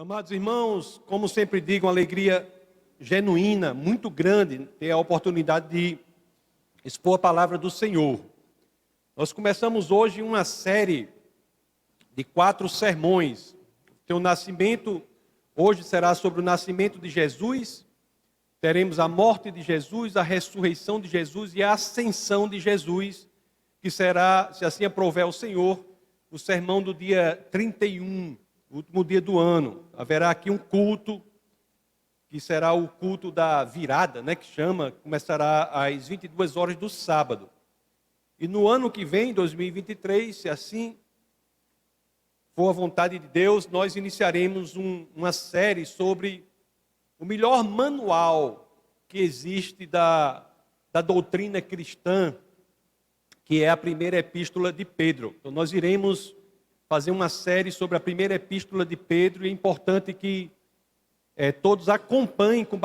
Amados irmãos, como sempre digo, uma alegria genuína, muito grande, ter a oportunidade de expor a palavra do Senhor. Nós começamos hoje uma série de 4 sermões. O nascimento, hoje será sobre o nascimento de Jesus, teremos a morte de Jesus, a ressurreição de Jesus e a ascensão de Jesus, que será, se assim aprouver o Senhor, o sermão do dia 31, último dia do ano. Haverá aqui um culto, que será o culto da virada, que começará às 22 horas do sábado. E no ano que vem, 2023, se assim for a vontade de Deus, nós iniciaremos uma série sobre o melhor manual que existe da doutrina cristã, que é a primeira epístola de Pedro. Então nós iremos fazer uma série sobre a primeira epístola de Pedro, e é importante que todos acompanhem com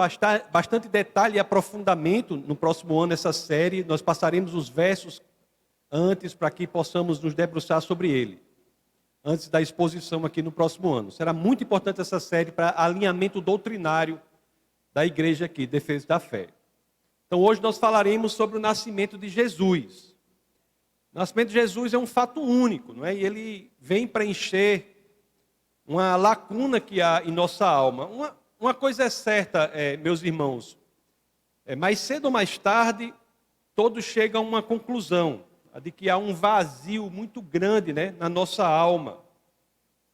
bastante detalhe e aprofundamento no próximo ano essa série. Nós passaremos os versos antes para que possamos nos debruçar sobre ele, antes da exposição aqui no próximo ano. Será muito importante essa série para alinhamento doutrinário da igreja aqui, Defesa da Fé. Então hoje nós falaremos sobre o nascimento de Jesus. O nascimento de Jesus é um fato único, não é? E ele vem preencher uma lacuna que há em nossa alma. Uma coisa é certa, meus irmãos, mais cedo ou mais tarde, todos chegam a uma conclusão, a de que há um vazio muito grande, na nossa alma.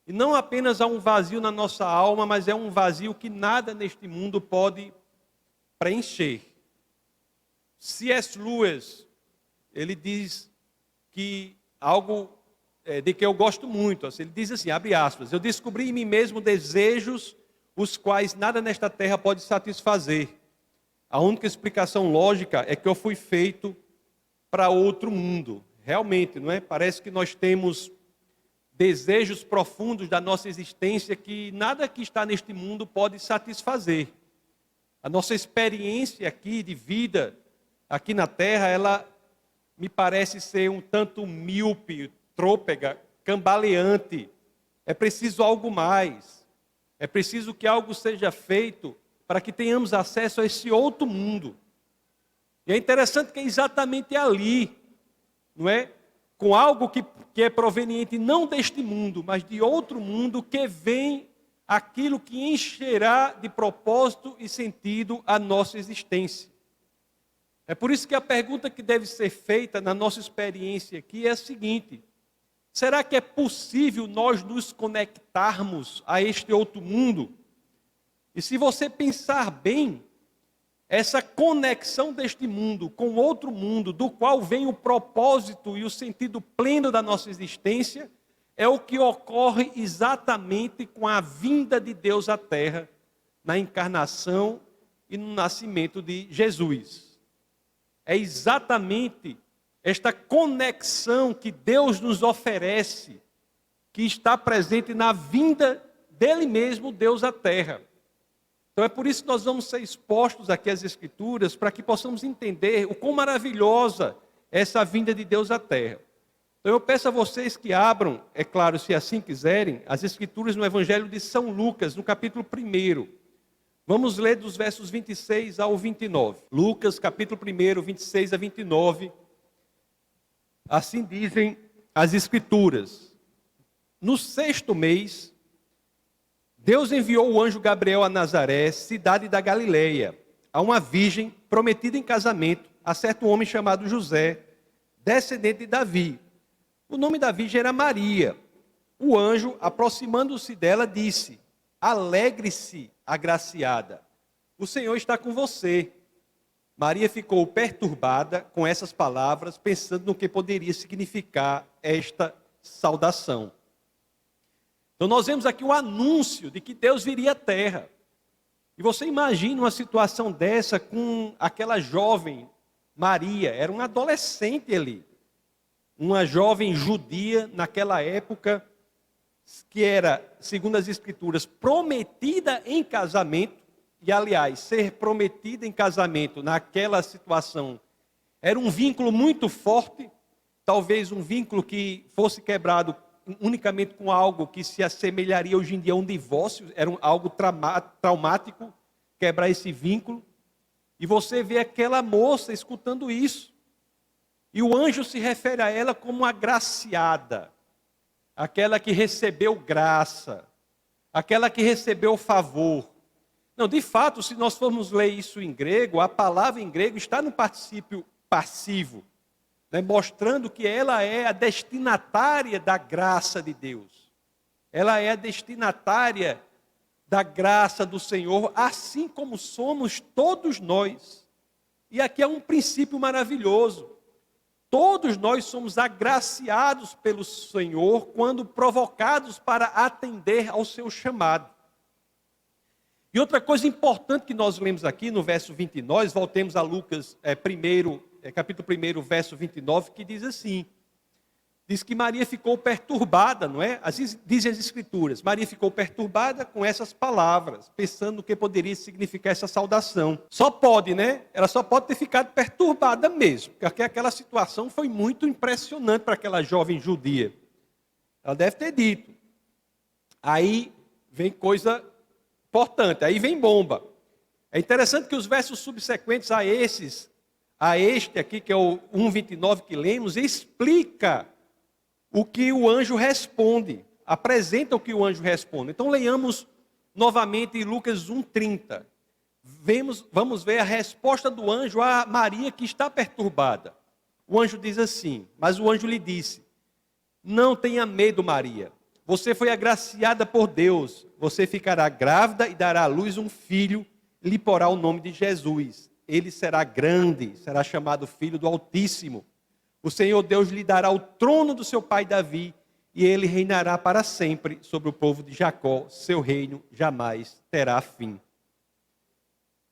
E não apenas há um vazio na nossa alma, mas é um vazio que nada neste mundo pode preencher. C.S. Lewis, ele diz que algo de que eu gosto muito, ele diz assim, abre aspas, eu descobri em mim mesmo desejos os quais nada nesta terra pode satisfazer. A única explicação lógica é que eu fui feito para outro mundo. Realmente, não é? Parece que nós temos desejos profundos da nossa existência que nada que está neste mundo pode satisfazer. A nossa experiência aqui de vida, aqui na terra, ela me parece ser um tanto míope, trôpega, cambaleante. É preciso algo mais. É preciso que algo seja feito para que tenhamos acesso a esse outro mundo. E é interessante que é exatamente ali, não é? Com algo que é proveniente não deste mundo, mas de outro mundo, que vem aquilo que encherá de propósito e sentido a nossa existência. É por isso que a pergunta que deve ser feita na nossa experiência aqui é a seguinte: será que é possível nós nos conectarmos a este outro mundo? E se você pensar bem, essa conexão deste mundo com outro mundo, do qual vem o propósito e o sentido pleno da nossa existência, é o que ocorre exatamente com a vinda de Deus à Terra, na encarnação e no nascimento de Jesus. É exatamente esta conexão que Deus nos oferece, que está presente na vinda dele mesmo, Deus à Terra. Então é por isso que nós vamos ser expostos aqui às Escrituras, para que possamos entender o quão maravilhosa é essa vinda de Deus à Terra. Então eu peço a vocês que abram, é claro, se assim quiserem, as Escrituras no Evangelho de São Lucas, no capítulo 1. Vamos ler dos versos 26 ao 29. Lucas, capítulo 1, 26 a 29. Assim dizem as Escrituras. No 6º mês, Deus enviou o anjo Gabriel a Nazaré, cidade da Galileia, a uma virgem prometida em casamento a certo homem chamado José, descendente de Davi. O nome da virgem era Maria. O anjo, aproximando-se dela, disse: alegre-se, agraciada, o Senhor está com você. Maria ficou perturbada com essas palavras, pensando no que poderia significar esta saudação. Então nós vemos aqui o anúncio de que Deus viria à terra. E você imagina uma situação dessa com aquela jovem Maria, era uma adolescente ali, uma jovem judia naquela época, que era, segundo as Escrituras, prometida em casamento. E, aliás, ser prometida em casamento naquela situação era um vínculo muito forte, talvez um vínculo que fosse quebrado unicamente com algo que se assemelharia hoje em dia a um divórcio, era algo traumático, quebrar esse vínculo. E você vê aquela moça escutando isso. E o anjo se refere a ela como agraciada, aquela que recebeu graça, aquela que recebeu favor. Não, de fato, se nós formos ler isso em grego, a palavra em grego está no particípio passivo, né, mostrando que ela é a destinatária da graça de Deus. Ela é a destinatária da graça do Senhor, assim como somos todos nós. E aqui é um princípio maravilhoso. Todos nós somos agraciados pelo Senhor quando provocados para atender ao seu chamado. E outra coisa importante que nós lemos aqui no verso 29, voltemos a Lucas capítulo 1, verso 29, que diz assim, diz que Maria ficou perturbada, não é? Dizem as Escrituras, Maria ficou perturbada com essas palavras, pensando no que poderia significar essa saudação. Só pode, né? Ela só pode ter ficado perturbada mesmo, porque aquela situação foi muito impressionante para aquela jovem judia. Ela deve ter dito. Aí vem coisa importante, aí vem bomba. É interessante que os versos subsequentes a este aqui, que é o 1:29 que lemos, explica o que o anjo responde, apresenta o que o anjo responde. Então leiamos novamente Lucas 1:30. Vamos ver a resposta do anjo a Maria que está perturbada. O anjo diz assim, mas o anjo lhe disse, não tenha medo, Maria, você foi agraciada por Deus, você ficará grávida e dará à luz um filho, e lhe porá o nome de Jesus. Ele será grande, será chamado Filho do Altíssimo. O Senhor Deus lhe dará o trono do seu pai Davi, e ele reinará para sempre sobre o povo de Jacó. Seu reino jamais terá fim.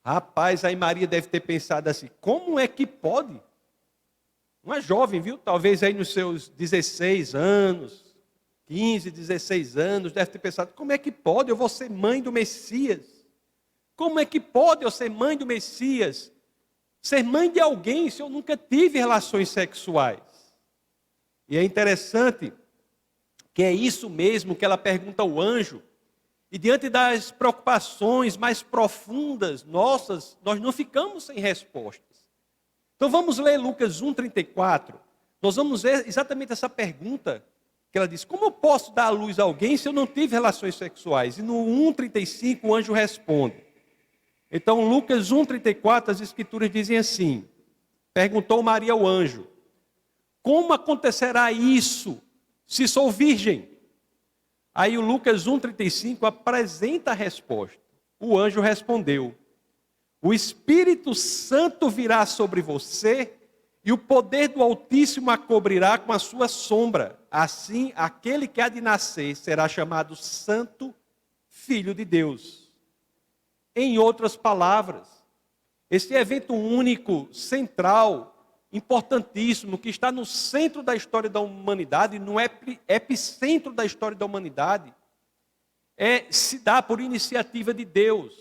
Rapaz, aí Maria deve ter pensado assim, como é que pode? Uma jovem, viu? Talvez aí nos seus 16 anos, 15, 16 anos, deve ter pensado, como é que pode? Eu vou ser mãe do Messias. Como é que pode eu ser mãe do Messias? Ser mãe de alguém se eu nunca tive relações sexuais? E é interessante que é isso mesmo que ela pergunta ao anjo. E diante das preocupações mais profundas nossas, nós não ficamos sem respostas. Então vamos ler Lucas 1:34. Nós vamos ver exatamente essa pergunta que ela diz, como eu posso dar à luz a alguém se eu não tive relações sexuais? E no 1:35 o anjo responde. Então, Lucas 1:34, as Escrituras dizem assim, perguntou Maria ao anjo, como acontecerá isso se sou virgem? Aí o Lucas 1:35 apresenta a resposta. O anjo respondeu, o Espírito Santo virá sobre você e o poder do Altíssimo a cobrirá com a sua sombra. Assim, aquele que há de nascer será chamado Santo Filho de Deus. Em outras palavras, esse evento único, central, importantíssimo, que está no centro da história da humanidade, no epicentro da história da humanidade, se dá por iniciativa de Deus.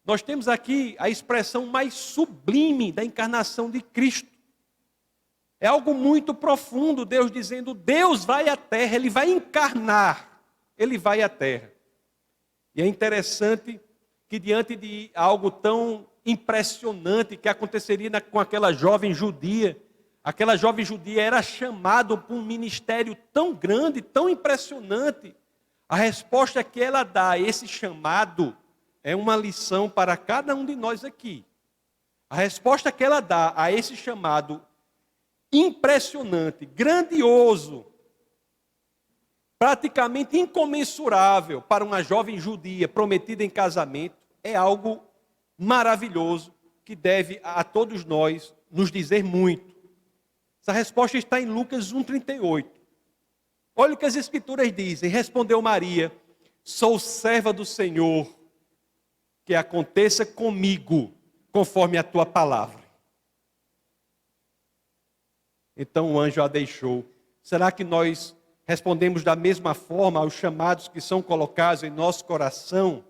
Nós temos aqui a expressão mais sublime da encarnação de Cristo. É algo muito profundo, Deus dizendo, Deus vai à terra, Ele vai encarnar, Ele vai à terra. E é interessante que diante de algo tão impressionante que aconteceria com aquela jovem judia era chamada para um ministério tão grande, tão impressionante. A resposta que ela dá a esse chamado é uma lição para cada um de nós aqui. A resposta que ela dá a esse chamado impressionante, grandioso, praticamente incomensurável para uma jovem judia prometida em casamento, é algo maravilhoso que deve a todos nós nos dizer muito. Essa resposta está em Lucas 1:38. Olha o que as Escrituras dizem. Respondeu Maria, sou serva do Senhor, que aconteça comigo conforme a tua palavra. Então o anjo a deixou. Será que nós respondemos da mesma forma aos chamados que são colocados em nosso coração?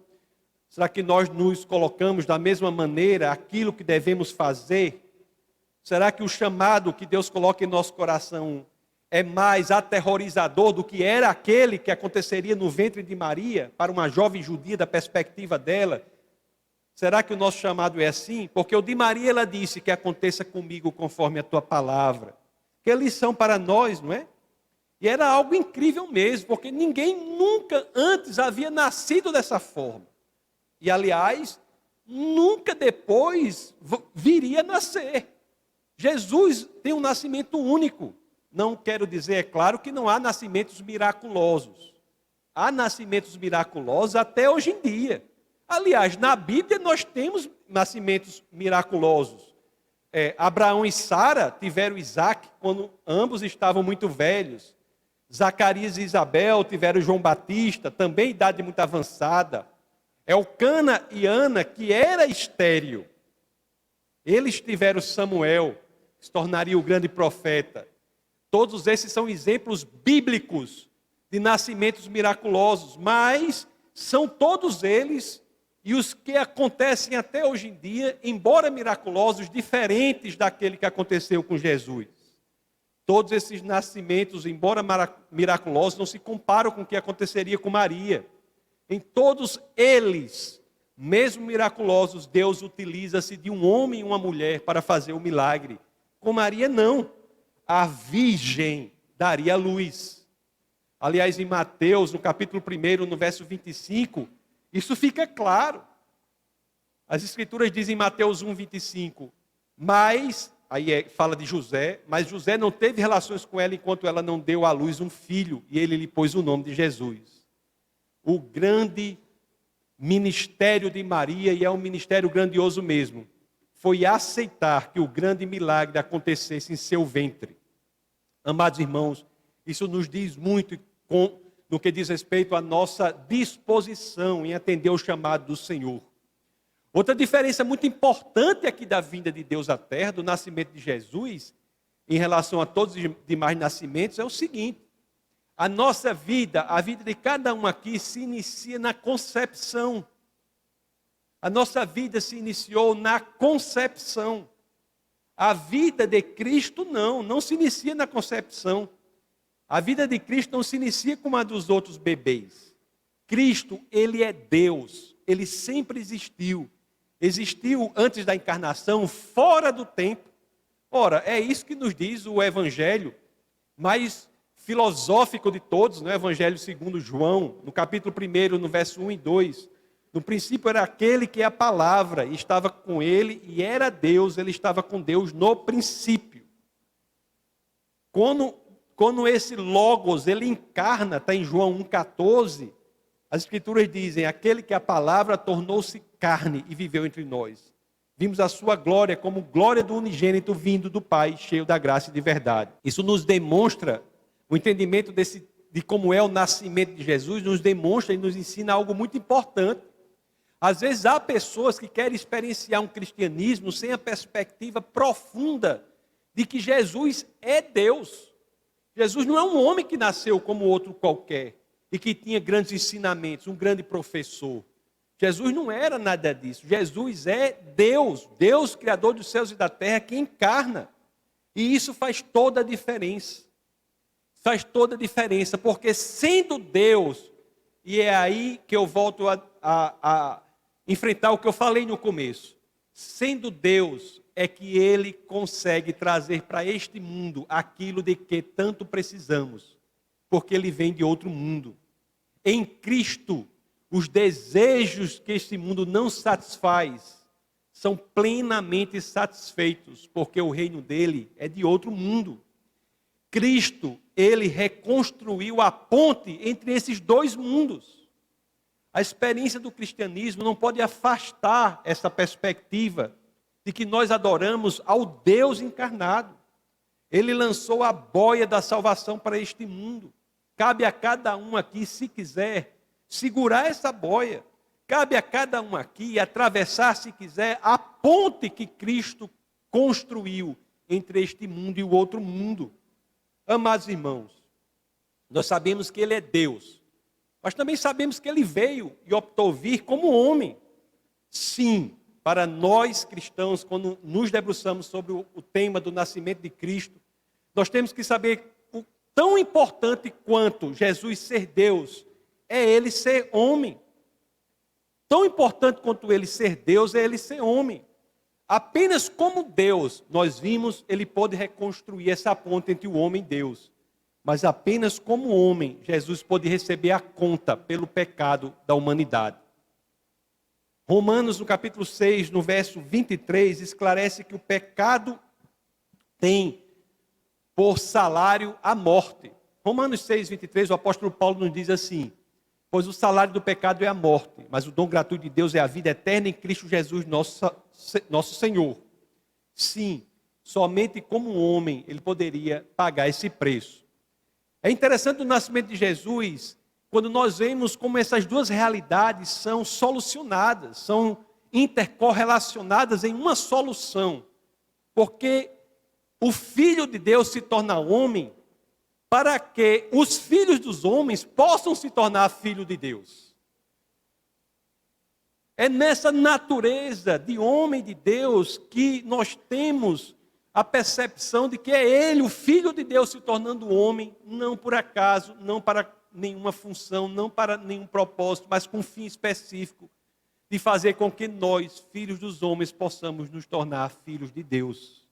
Será que nós nos colocamos da mesma maneira aquilo que devemos fazer? Será que o chamado que Deus coloca em nosso coração é mais aterrorizador do que era aquele que aconteceria no ventre de Maria, para uma jovem judia, da perspectiva dela? Será que o nosso chamado é assim? Porque o de Maria, ela disse que aconteça comigo conforme a tua palavra. Que lição para nós, não é? E era algo incrível mesmo, porque ninguém nunca antes havia nascido dessa forma. E, aliás, nunca depois viria a nascer. Jesus tem um nascimento único. Não quero dizer, é claro, que não há nascimentos miraculosos. Há nascimentos miraculosos até hoje em dia. Aliás, na Bíblia nós temos nascimentos miraculosos. Abraão e Sara tiveram Isaac quando ambos estavam muito velhos. Zacarias e Isabel tiveram João Batista, também idade muito avançada. Elcana e Ana, que era estéril. Eles tiveram Samuel, que se tornaria o grande profeta. Todos esses são exemplos bíblicos de nascimentos miraculosos, mas são todos eles, e os que acontecem até hoje em dia, embora miraculosos, diferentes daquele que aconteceu com Jesus. Todos esses nascimentos, embora miraculosos, não se comparam com o que aconteceria com Maria. Em todos eles, mesmo miraculosos, Deus utiliza-se de um homem e uma mulher para fazer o milagre. Com Maria, não. A virgem daria a luz. Aliás, em Mateus, no capítulo 1, no verso 25, isso fica claro. As Escrituras dizem em Mateus 1, 25, mas, fala de José, mas José não teve relações com ela enquanto ela não deu à luz um filho, e ele lhe pôs o nome de Jesus. O grande ministério de Maria, e é um ministério grandioso mesmo, foi aceitar que o grande milagre acontecesse em seu ventre. Amados irmãos, isso nos diz muito no que diz respeito à nossa disposição em atender o chamado do Senhor. Outra diferença muito importante aqui da vinda de Deus à terra, do nascimento de Jesus, em relação a todos os demais nascimentos, é o seguinte: a nossa vida, a vida de cada um aqui, se inicia na concepção. A nossa vida se iniciou na concepção. A vida de Cristo não se inicia na concepção. A vida de Cristo não se inicia como a dos outros bebês. Cristo, ele é Deus, ele sempre existiu. Existiu antes da encarnação, fora do tempo. Ora, é isso que nos diz o Evangelho mais filosófico de todos, no Evangelho segundo João, no capítulo 1, no verso 1 e 2. No princípio era aquele que é a palavra, e estava com ele, e era Deus, ele estava com Deus no princípio. Quando esse Logos, ele encarna, está em João 1,14, as Escrituras dizem, aquele que é a palavra tornou-se carne e viveu entre nós. Vimos a sua glória como glória do unigênito vindo do Pai, cheio da graça e de verdade. Isso nos demonstra, o entendimento de como é o nascimento de Jesus, nos demonstra e nos ensina algo muito importante. Às vezes há pessoas que querem experienciar um cristianismo sem a perspectiva profunda de que Jesus é Deus. Jesus não é um homem que nasceu como outro qualquer e que tinha grandes ensinamentos, um grande professor. Jesus não era nada disso. Jesus é Deus, Deus criador dos céus e da terra, que encarna. E isso faz toda a diferença. Faz toda a diferença, porque sendo Deus, e é aí que eu volto a enfrentar o que eu falei no começo. Sendo Deus, é que Ele consegue trazer para este mundo aquilo de que tanto precisamos, porque Ele vem de outro mundo. Em Cristo, os desejos que este mundo não satisfaz são plenamente satisfeitos, porque o reino dele é de outro mundo. Cristo, Ele reconstruiu a ponte entre esses dois mundos. A experiência do cristianismo não pode afastar essa perspectiva de que nós adoramos ao Deus encarnado. Ele lançou a boia da salvação para este mundo. Cabe a cada um aqui, se quiser, segurar essa boia. Cabe a cada um aqui atravessar, se quiser, a ponte que Cristo construiu entre este mundo e o outro mundo. Amados irmãos, nós sabemos que Ele é Deus, mas também sabemos que Ele veio e optou vir como homem. Sim, para nós cristãos, quando nos debruçamos sobre o tema do nascimento de Cristo, nós temos que saber Tão importante quanto Jesus ser Deus, é ele ser homem. Tão importante quanto ele ser Deus, é ele ser homem. Apenas como Deus, nós vimos, ele pôde reconstruir essa ponte entre o homem e Deus. Mas apenas como homem, Jesus pôde receber a conta pelo pecado da humanidade. Romanos, no capítulo 6, no verso 23, esclarece que o pecado tem por salário a morte. Romanos 6, 23, o apóstolo Paulo nos diz assim: pois o salário do pecado é a morte, mas o dom gratuito de Deus é a vida eterna em Cristo Jesus, nosso Senhor. Sim, somente como um homem ele poderia pagar esse preço. É interessante o nascimento de Jesus, quando nós vemos como essas duas realidades são solucionadas, são intercorrelacionadas em uma solução. Porque o Filho de Deus se torna homem para que os filhos dos homens possam se tornar filhos de Deus. É nessa natureza de homem de Deus que nós temos a percepção de que é Ele, o Filho de Deus, se tornando homem, não por acaso, não para nenhuma função, não para nenhum propósito, mas com um fim específico de fazer com que nós, filhos dos homens, possamos nos tornar filhos de Deus.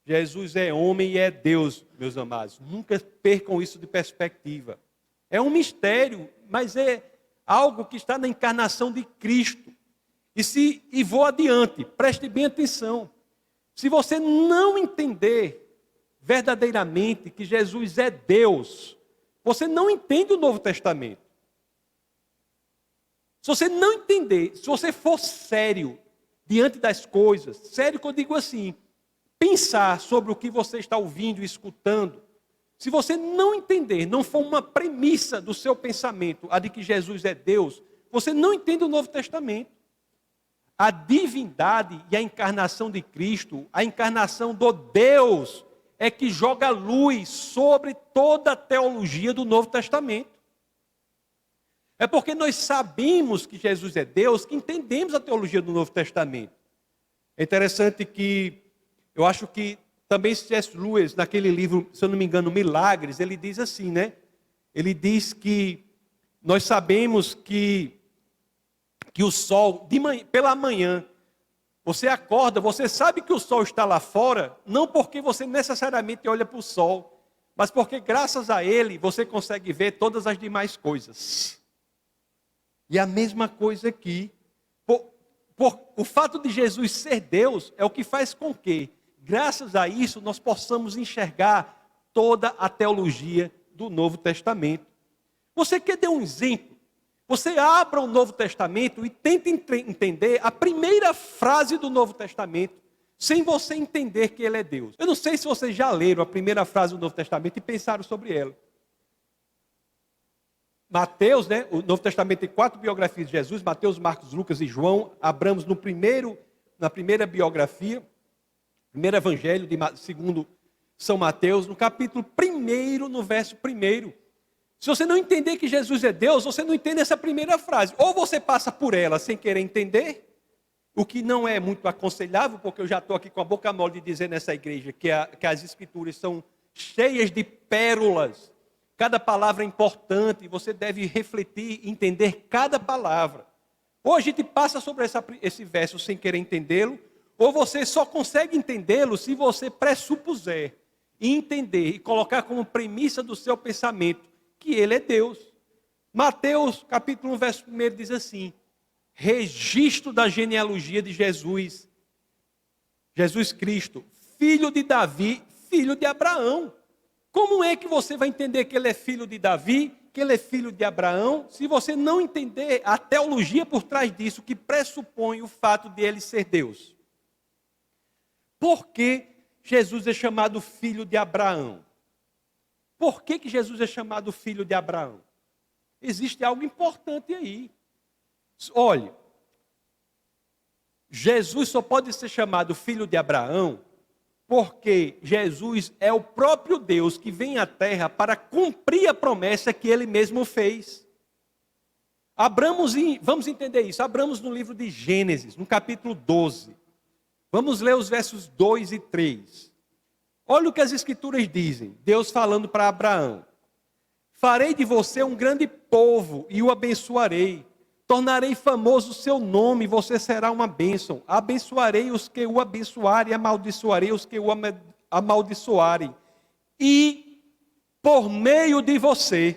Jesus é homem e é Deus, meus amados. Nunca percam isso de perspectiva. É um mistério, mas é algo que está na encarnação de Cristo. E vou adiante, preste bem atenção. Se você não entender verdadeiramente que Jesus é Deus, você não entende o Novo Testamento. Se você não entender, se você for sério diante das coisas, sério que eu digo assim, pensar sobre o que você está ouvindo e escutando, se você não entender, não for uma premissa do seu pensamento, a de que Jesus é Deus, você não entende o Novo Testamento. A divindade e a encarnação de Cristo, a encarnação do Deus, é que joga luz sobre toda a teologia do Novo Testamento. É porque nós sabemos que Jesus é Deus que entendemos a teologia do Novo Testamento. É interessante que, eu acho que também C.S. Lewis, naquele livro, se eu não me engano, Milagres, ele diz assim, né? Ele diz que nós sabemos que o sol, pela manhã, você acorda, você sabe que o sol está lá fora, não porque você necessariamente olha para o sol, mas porque graças a ele você consegue ver todas as demais coisas. E a mesma coisa aqui, o fato de Jesus ser Deus é o que faz com que, graças a isso, nós possamos enxergar toda a teologia do Novo Testamento. Você quer dar um exemplo? Você abra o Novo Testamento e tente entender a primeira frase do Novo Testamento, sem você entender que ele é Deus. Eu não sei se vocês já leram a primeira frase do Novo Testamento e pensaram sobre ela. Mateus, né? O Novo Testamento tem 4 biografias de Jesus, Mateus, Marcos, Lucas e João. Abramos na primeira biografia, primeiro evangelho, segundo São Mateus, no capítulo 1, no verso 1. Se você não entender que Jesus é Deus, você não entende essa primeira frase. Ou você passa por ela sem querer entender, o que não é muito aconselhável, porque eu já estou aqui com a boca mole de dizer nessa igreja que as escrituras são cheias de pérolas. Cada palavra é importante, você deve refletir e entender cada palavra. Ou a gente passa sobre esse verso sem querer entendê-lo, ou você só consegue entendê-lo se você pressupuser e entender e colocar como premissa do seu pensamento que ele é Deus. Mateus, capítulo 1, verso 1 diz assim: registro da genealogia de Jesus Cristo, filho de Davi, filho de Abraão. Como é que você vai entender que ele é filho de Davi, que ele é filho de Abraão, se você não entender a teologia por trás disso, que pressupõe o fato de ele ser Deus? Por que Jesus é chamado filho de Abraão? Por que Jesus é chamado filho de Abraão? Existe algo importante aí. Olha, Jesus só pode ser chamado filho de Abraão porque Jesus é o próprio Deus que vem à terra para cumprir a promessa que ele mesmo fez. Vamos entender isso. Abramos no livro de Gênesis, no capítulo 12. Vamos ler os versos 2 e 3. Olha o que as Escrituras dizem. Deus falando para Abraão. Farei de você um grande povo e o abençoarei. Tornarei famoso o seu nome e você será uma bênção. Abençoarei os que o abençoarem e amaldiçoarei os que o amaldiçoarem. E por meio de você,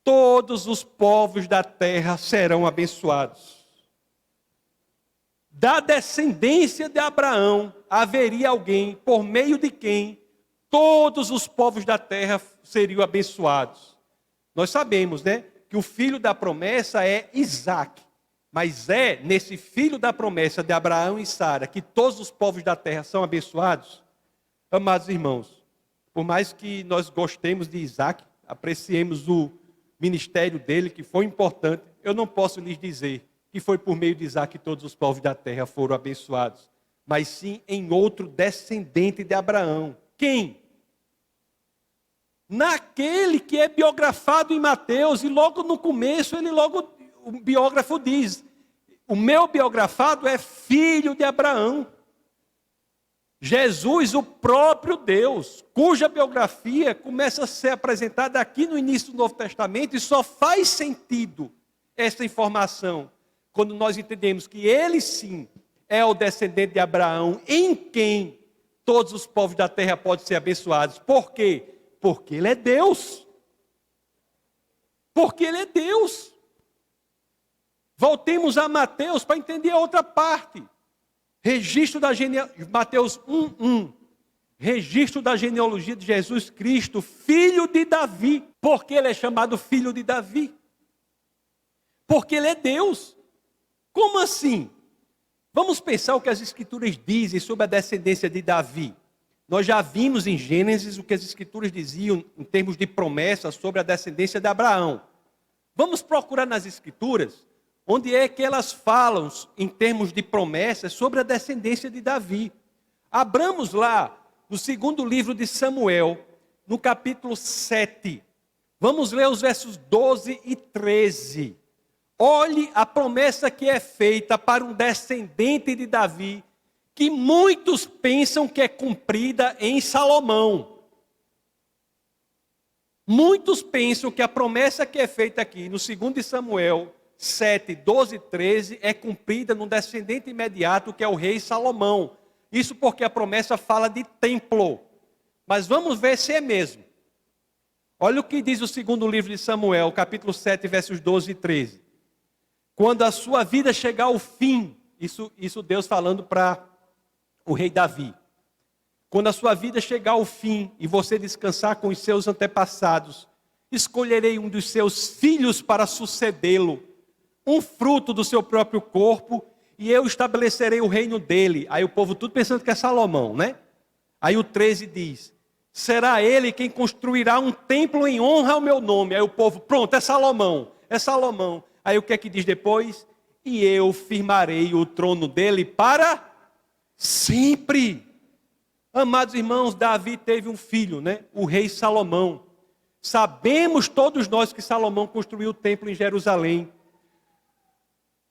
todos os povos da terra serão abençoados. Da descendência de Abraão, haveria alguém por meio de quem todos os povos da terra seriam abençoados. Nós sabemos, né, que o filho da promessa é Isaque. Mas é nesse filho da promessa de Abraão e Sara que todos os povos da terra são abençoados? Amados irmãos, por mais que nós gostemos de Isaque, apreciemos o ministério dele, que foi importante, eu não posso lhes dizer que foi por meio de Isaque que todos os povos da terra foram abençoados, mas sim em outro descendente de Abraão. Quem? Naquele que é biografado em Mateus, e logo no começo, o biógrafo diz, o meu biografado é filho de Abraão. Jesus, o próprio Deus, cuja biografia começa a ser apresentada aqui no início do Novo Testamento, e só faz sentido essa informação quando nós entendemos que ele sim é o descendente de Abraão, em quem todos os povos da terra podem ser abençoados. Por quê? Porque ele é Deus. Porque ele é Deus. Voltemos a Mateus para entender a outra parte. Registro da Mateus 1:1. Registro da genealogia de Jesus Cristo, filho de Davi. Por que ele é chamado filho de Davi? Porque ele é Deus. Como assim? Vamos pensar o que as Escrituras dizem sobre a descendência de Davi. Nós já vimos em Gênesis o que as Escrituras diziam em termos de promessa sobre a descendência de Abraão. Vamos procurar nas Escrituras onde é que elas falam em termos de promessas sobre a descendência de Davi. Abramos lá no segundo livro de Samuel, no capítulo 7. Vamos ler os versos 12 e 13. Olhe a promessa que é feita para um descendente de Davi, que muitos pensam que é cumprida em Salomão. Muitos pensam que a promessa que é feita aqui no 2 Samuel 7, 12 e 13 é cumprida no descendente imediato, que é o rei Salomão. Isso porque a promessa fala de templo. Mas vamos ver se é mesmo. Olha o que diz o segundo livro de Samuel, capítulo 7, versos 12 e 13. Quando a sua vida chegar ao fim, isso Deus falando para o rei Davi. Quando a sua vida chegar ao fim e você descansar com os seus antepassados, escolherei um dos seus filhos para sucedê-lo, um fruto do seu próprio corpo, e eu estabelecerei o reino dele. Aí o povo tudo pensando que é Salomão, né? Aí o 13 diz, será ele quem construirá um templo em honra ao meu nome. Aí o povo, pronto, é Salomão, é Salomão. Aí o que é que diz depois? E eu firmarei o trono dele para sempre. Amados irmãos, Davi teve um filho, né? O rei Salomão. Sabemos todos nós que Salomão construiu o templo em Jerusalém.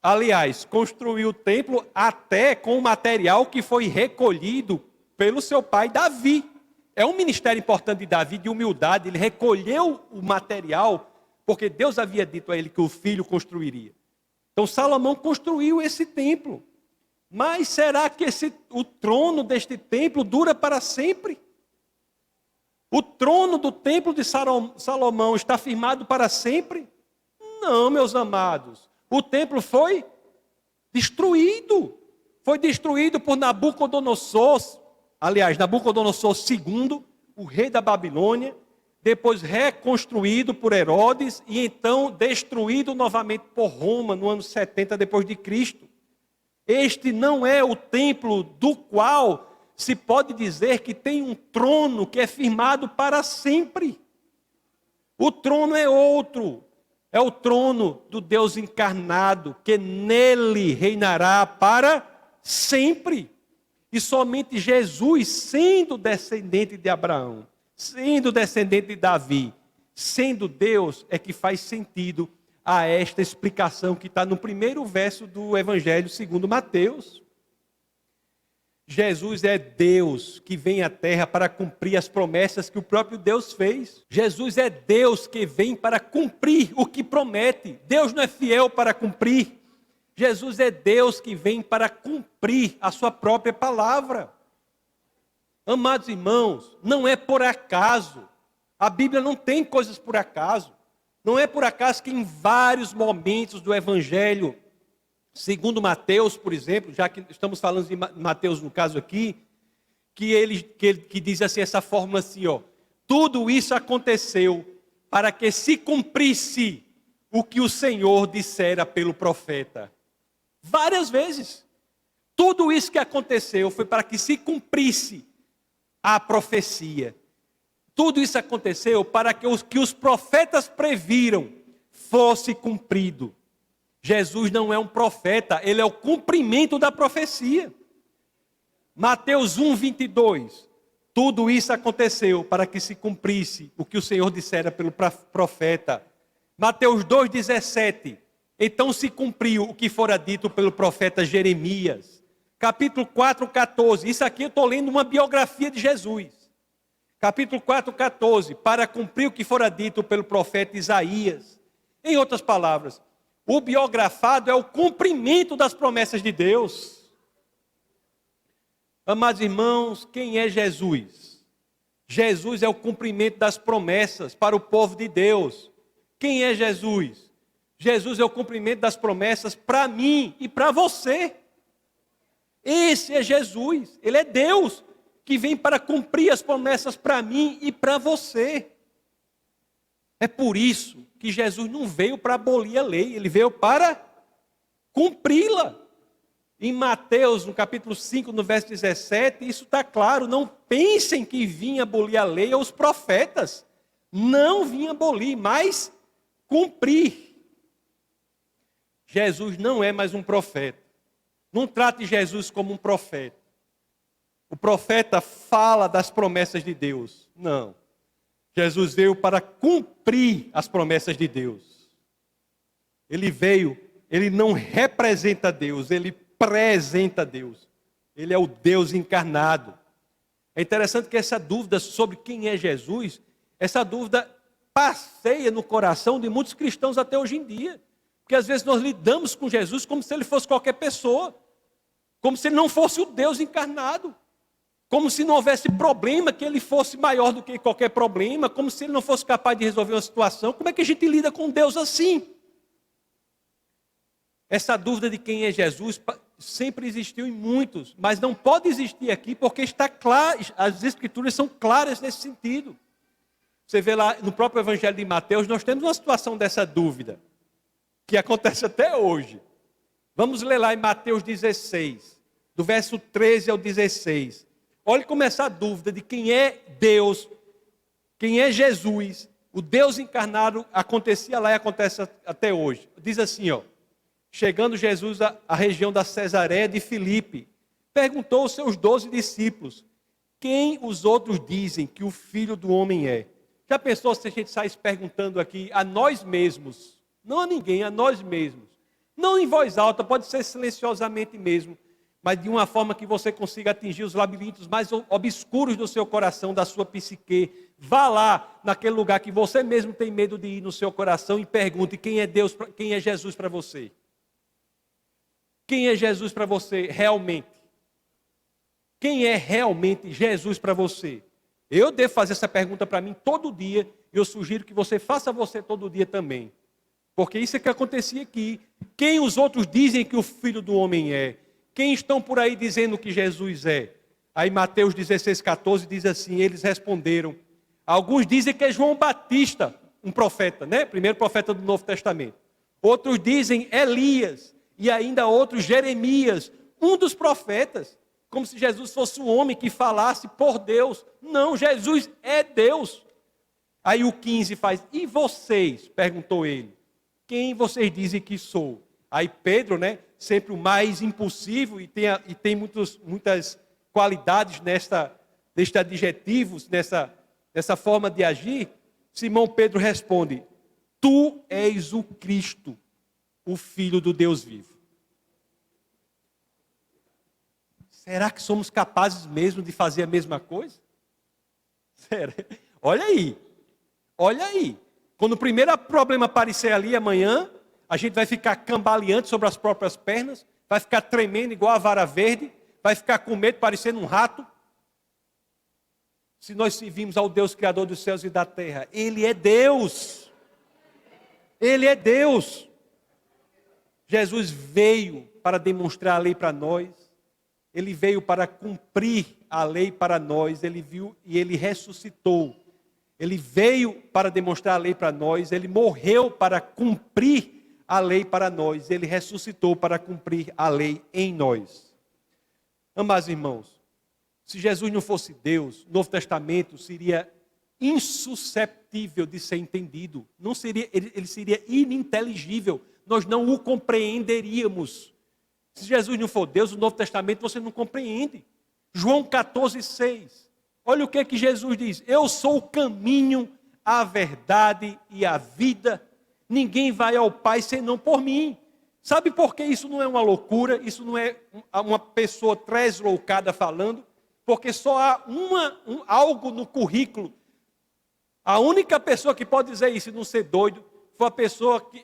Aliás, construiu o templo até com o material que foi recolhido pelo seu pai Davi. É um ministério importante de Davi, de humildade. Ele recolheu o material porque Deus havia dito a ele que o filho construiria. Então Salomão construiu esse templo. Mas será que o trono deste templo dura para sempre? O trono do templo de Salomão está firmado para sempre? Não, meus amados. O templo foi destruído. Foi destruído por Nabucodonosor. Aliás, Nabucodonosor II, o rei da Babilônia. Depois reconstruído por Herodes e então destruído novamente por Roma no ano 70 depois de Cristo. Este não é o templo do qual se pode dizer que tem um trono que é firmado para sempre. O trono é outro, é o trono do Deus encarnado, que nele reinará para sempre. E somente Jesus, sendo descendente de Abraão, sendo descendente de Davi, sendo Deus, é que faz sentido a esta explicação que está no primeiro verso do Evangelho segundo Mateus. Jesus é Deus que vem à terra para cumprir as promessas que o próprio Deus fez. Jesus é Deus que vem para cumprir o que promete. Deus não é fiel para cumprir. Jesus é Deus que vem para cumprir a sua própria palavra. Amados irmãos, não é por acaso. A Bíblia não tem coisas por acaso. Não é por acaso que em vários momentos do Evangelho, segundo Mateus, por exemplo, já que estamos falando de Mateus no caso aqui, que diz assim, essa fórmula assim, ó, tudo isso aconteceu para que se cumprisse o que o Senhor dissera pelo profeta. Várias vezes. Tudo isso que aconteceu foi para que se cumprisse a profecia. Tudo isso aconteceu para que os profetas previram fosse cumprido. Jesus não é um profeta, ele é o cumprimento da profecia. Mateus 1:22. Tudo isso aconteceu para que se cumprisse o que o Senhor dissera pelo profeta. Mateus 2:17. Então se cumpriu o que fora dito pelo profeta Jeremias. Capítulo 4:14. Isso aqui eu estou lendo uma biografia de Jesus. Capítulo 4:14. Para cumprir o que fora dito pelo profeta Isaías. Em outras palavras, o biografado é o cumprimento das promessas de Deus. Amados irmãos, quem é Jesus? Jesus é o cumprimento das promessas para o povo de Deus. Quem é Jesus? Jesus é o cumprimento das promessas para mim e para você. Esse é Jesus, ele é Deus que vem para cumprir as promessas para mim e para você. É por isso que Jesus não veio para abolir a lei, ele veio para cumpri-la. Em Mateus, no capítulo 5, no verso 17, isso está claro. Não pensem que vinha abolir a lei ou os profetas. Não vinha abolir, mas cumprir. Jesus não é mais um profeta. Não trate Jesus como um profeta. O profeta fala das promessas de Deus. Não. Jesus veio para cumprir as promessas de Deus. Ele veio, ele não representa Deus, ele apresenta Deus. Ele é o Deus encarnado. É interessante que essa dúvida sobre quem é Jesus, essa dúvida passeia no coração de muitos cristãos até hoje em dia. Porque às vezes nós lidamos com Jesus como se ele fosse qualquer pessoa. Como se ele não fosse o Deus encarnado. Como se não houvesse problema, que ele fosse maior do que qualquer problema. Como se ele não fosse capaz de resolver uma situação. Como é que a gente lida com Deus assim? Essa dúvida de quem é Jesus sempre existiu em muitos, mas não pode existir aqui porque está claro, as escrituras são claras nesse sentido. Você vê lá no próprio Evangelho de Mateus, nós temos uma situação dessa dúvida, que acontece até hoje. Vamos ler lá em Mateus 16, do verso 13 ao 16. Olha como essa dúvida de quem é Deus, quem é Jesus, o Deus encarnado, acontecia lá e acontece até hoje. Diz assim, ó. Chegando Jesus à região da Cesareia de Filipe, perguntou aos seus 12 discípulos, quem os outros dizem que o Filho do Homem é? Já pensou se a gente saísse perguntando aqui a nós mesmos, não a ninguém, a nós mesmos, não em voz alta, pode ser silenciosamente mesmo, mas de uma forma que você consiga atingir os labirintos mais obscuros do seu coração, da sua psique. Vá lá, naquele lugar que você mesmo tem medo de ir no seu coração e pergunte quem é Deus, quem é Jesus para você. Quem é Jesus para você realmente? Quem é realmente Jesus para você? Eu devo fazer essa pergunta para mim todo dia, e eu sugiro que você faça você todo dia também. Porque isso é que acontecia aqui. Quem os outros dizem que o Filho do Homem é? Quem estão por aí dizendo que Jesus é? Aí Mateus 16:14 diz assim, eles responderam. Alguns dizem que é João Batista, um profeta, né? Primeiro profeta do Novo Testamento. Outros dizem Elias. E ainda outros, Jeremias, um dos profetas, como se Jesus fosse um homem que falasse por Deus. Não, Jesus é Deus. Aí o 15 faz, e vocês? Perguntou ele, quem vocês dizem que sou? Aí Pedro, né, sempre o mais impulsivo e tem muitas qualidades nestes adjetivos, nessa forma de agir. Simão Pedro responde, tu és o Cristo, o Filho do Deus vivo. Será que somos capazes mesmo de fazer a mesma coisa? Sério? Olha aí. Olha aí. Quando o primeiro problema aparecer ali amanhã, a gente vai ficar cambaleante sobre as próprias pernas, vai ficar tremendo igual a vara verde, vai ficar com medo, parecendo um rato. Se nós servimos ao Deus Criador dos céus e da terra, Ele é Deus. Ele é Deus. Jesus veio para demonstrar a lei para nós. Ele veio para cumprir a lei para nós. Ele viu e Ele ressuscitou. Ele veio para demonstrar a lei para nós. Ele morreu para cumprir a lei para nós. Ele ressuscitou para cumprir a lei em nós. Amados irmãos, se Jesus não fosse Deus, o Novo Testamento seria insusceptível de ser entendido. Não seria, ele seria ininteligível. Nós não o compreenderíamos. Se Jesus não for Deus, o Novo Testamento você não compreende. João 14,6. Olha o que Jesus diz. Eu sou o caminho, a verdade e a vida. Ninguém vai ao Pai senão por mim. Sabe por que isso não é uma loucura? Isso não é uma pessoa tresloucada falando? Porque só há algo no currículo. A única pessoa que pode dizer isso e não ser doido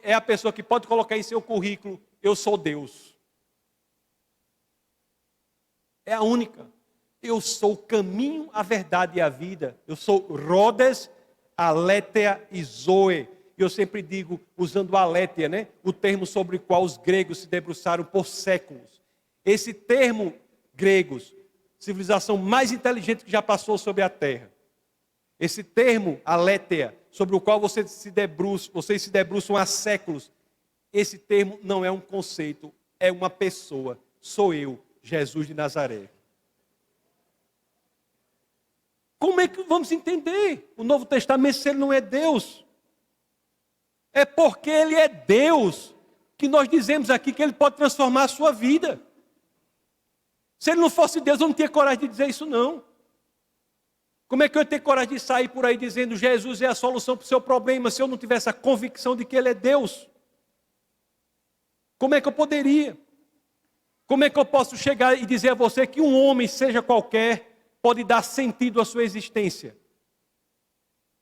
é a pessoa que pode colocar em seu currículo: eu sou Deus. É a única. Eu sou o caminho, a verdade e a vida. Eu sou Rhodes, Aletheia e Zoe. Eu sempre digo, usando Aletheia, né? O termo sobre o qual os gregos se debruçaram por séculos. Esse termo, gregos, civilização mais inteligente que já passou sobre a terra. Esse termo, Aletheia, sobre o qual vocês se debruçam há séculos. Esse termo não é um conceito, é uma pessoa. Sou eu, Jesus de Nazaré. Como é que vamos entender o Novo Testamento se ele não é Deus? É porque ele é Deus que nós dizemos aqui que ele pode transformar a sua vida. Se ele não fosse Deus, eu não tinha coragem de dizer isso não. Como é que eu ia ter coragem de sair por aí dizendo Jesus é a solução para o seu problema, se eu não tivesse a convicção de que ele é Deus? Como é que eu poderia? Como é que eu posso chegar e dizer a você que um homem, seja qualquer, pode dar sentido à sua existência?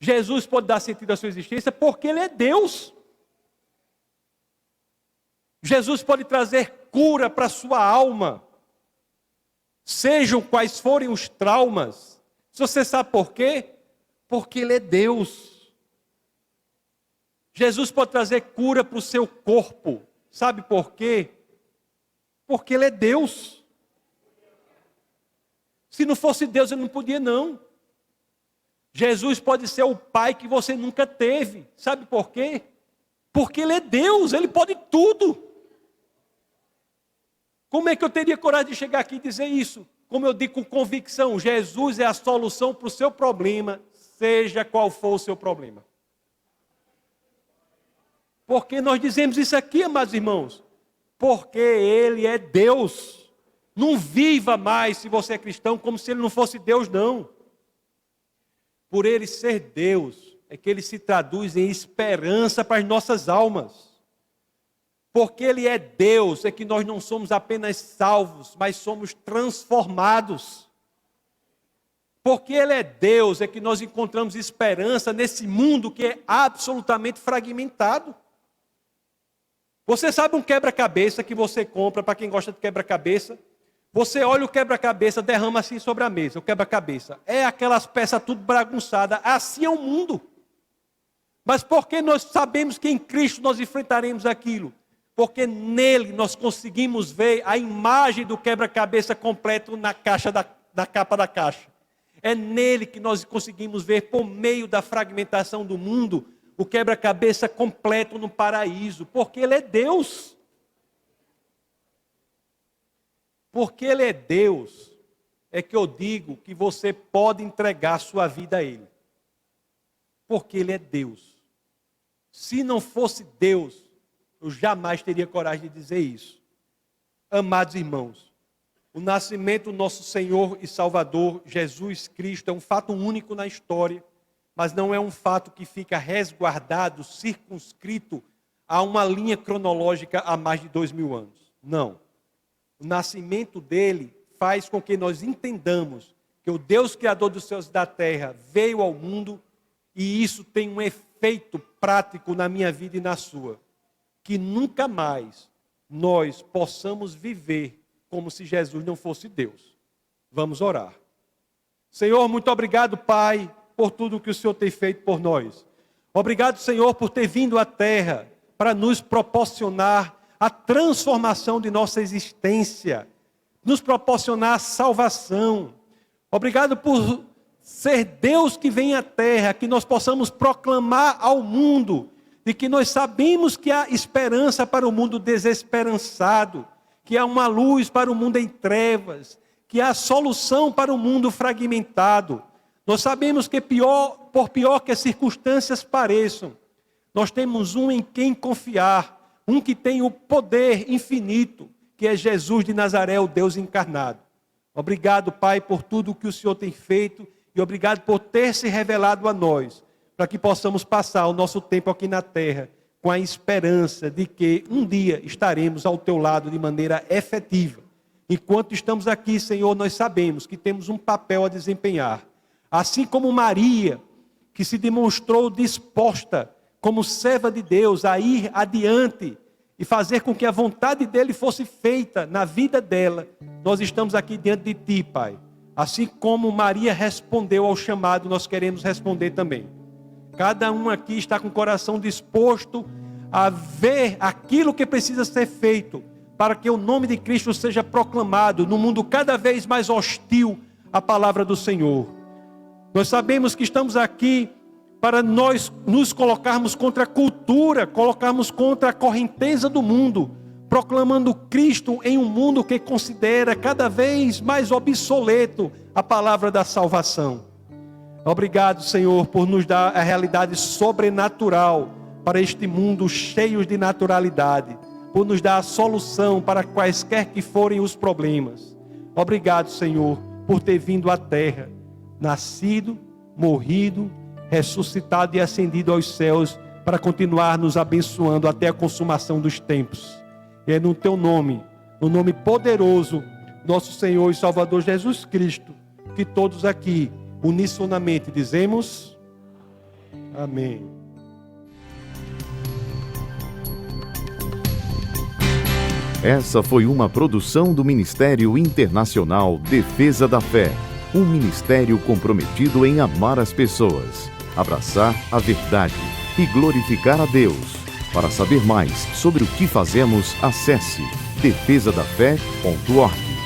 Jesus pode dar sentido à sua existência porque ele é Deus. Jesus pode trazer cura para a sua alma. Sejam quais forem os traumas. Se você sabe por quê? Porque ele é Deus. Jesus pode trazer cura para o seu corpo. Sabe por quê? Porque ele é Deus. Se não fosse Deus, ele não podia não. Jesus pode ser o pai que você nunca teve. Sabe por quê? Porque ele é Deus, ele pode tudo. Como é que eu teria coragem de chegar aqui e dizer isso? Como eu digo com convicção, Jesus é a solução para o seu problema, seja qual for o seu problema. Por que nós dizemos isso aqui, amados irmãos? Porque ele é Deus. Não viva mais, se você é cristão, como se ele não fosse Deus, não. Por ele ser Deus, é que ele se traduz em esperança para as nossas almas. Porque ele é Deus, é que nós não somos apenas salvos, mas somos transformados. Porque ele é Deus, é que nós encontramos esperança nesse mundo que é absolutamente fragmentado. Você sabe um quebra-cabeça que você compra, para quem gosta de quebra-cabeça? Você olha o quebra-cabeça, derrama assim sobre a mesa, o quebra-cabeça. É aquelas peças tudo bagunçadas, assim é o mundo. Mas porque nós sabemos que em Cristo nós enfrentaremos aquilo? Porque nele nós conseguimos ver a imagem do quebra-cabeça completo na caixa da capa da caixa. É nele que nós conseguimos ver, por meio da fragmentação do mundo, o quebra-cabeça completo no paraíso. Porque ele é Deus. Porque ele é Deus, é que eu digo que você pode entregar sua vida a ele. Porque ele é Deus. Se não fosse Deus, eu jamais teria coragem de dizer isso. Amados irmãos, o nascimento do nosso Senhor e Salvador, Jesus Cristo, é um fato único na história, mas não é um fato que fica resguardado, circunscrito a uma linha cronológica há mais de 2000 anos. Não. O nascimento dele faz com que nós entendamos que o Deus Criador dos céus e da terra veio ao mundo e isso tem um efeito prático na minha vida e na sua. Que nunca mais nós possamos viver como se Jesus não fosse Deus. Vamos orar. Senhor, muito obrigado, Pai, por tudo que o Senhor tem feito por nós. Obrigado, Senhor, por ter vindo à terra para nos proporcionar a transformação de nossa existência, nos proporcionar a salvação. Obrigado por ser Deus que vem à terra, que nós possamos proclamar ao mundo de que nós sabemos que há esperança para o mundo desesperançado, que há uma luz para o mundo em trevas, que há solução para o mundo fragmentado. Nós sabemos que por pior que as circunstâncias pareçam, nós temos um em quem confiar, um que tem o poder infinito, que é Jesus de Nazaré, o Deus encarnado. Obrigado, Pai, por tudo que o Senhor tem feito e obrigado por ter se revelado a nós, para que possamos passar o nosso tempo aqui na terra com a esperança de que um dia estaremos ao teu lado de maneira efetiva. Enquanto estamos aqui, Senhor, nós sabemos que temos um papel a desempenhar. Assim como Maria, que se demonstrou disposta como serva de Deus a ir adiante e fazer com que a vontade dele fosse feita na vida dela, nós estamos aqui diante de ti, Pai. Assim como Maria respondeu ao chamado, nós queremos responder também. Cada um aqui está com o coração disposto a ver aquilo que precisa ser feito para que o nome de Cristo seja proclamado no mundo cada vez mais hostil à palavra do Senhor. Nós sabemos que estamos aqui para nós nos colocarmos contra a cultura, colocarmos contra a correnteza do mundo, proclamando Cristo em um mundo que considera cada vez mais obsoleto a palavra da salvação. Obrigado, Senhor, por nos dar a realidade sobrenatural para este mundo cheio de naturalidade, por nos dar a solução para quaisquer que forem os problemas. Obrigado, Senhor, por ter vindo à terra, nascido, morrido, ressuscitado e ascendido aos céus para continuar nos abençoando até a consumação dos tempos. E é no teu nome, no nome poderoso, nosso Senhor e Salvador Jesus Cristo, que todos aqui, unissonamente, dizemos amém. Essa foi uma produção do Ministério Internacional Defesa da Fé, um ministério comprometido em amar as pessoas, abraçar a verdade e glorificar a Deus. Para saber mais sobre o que fazemos, acesse defesadafé.org.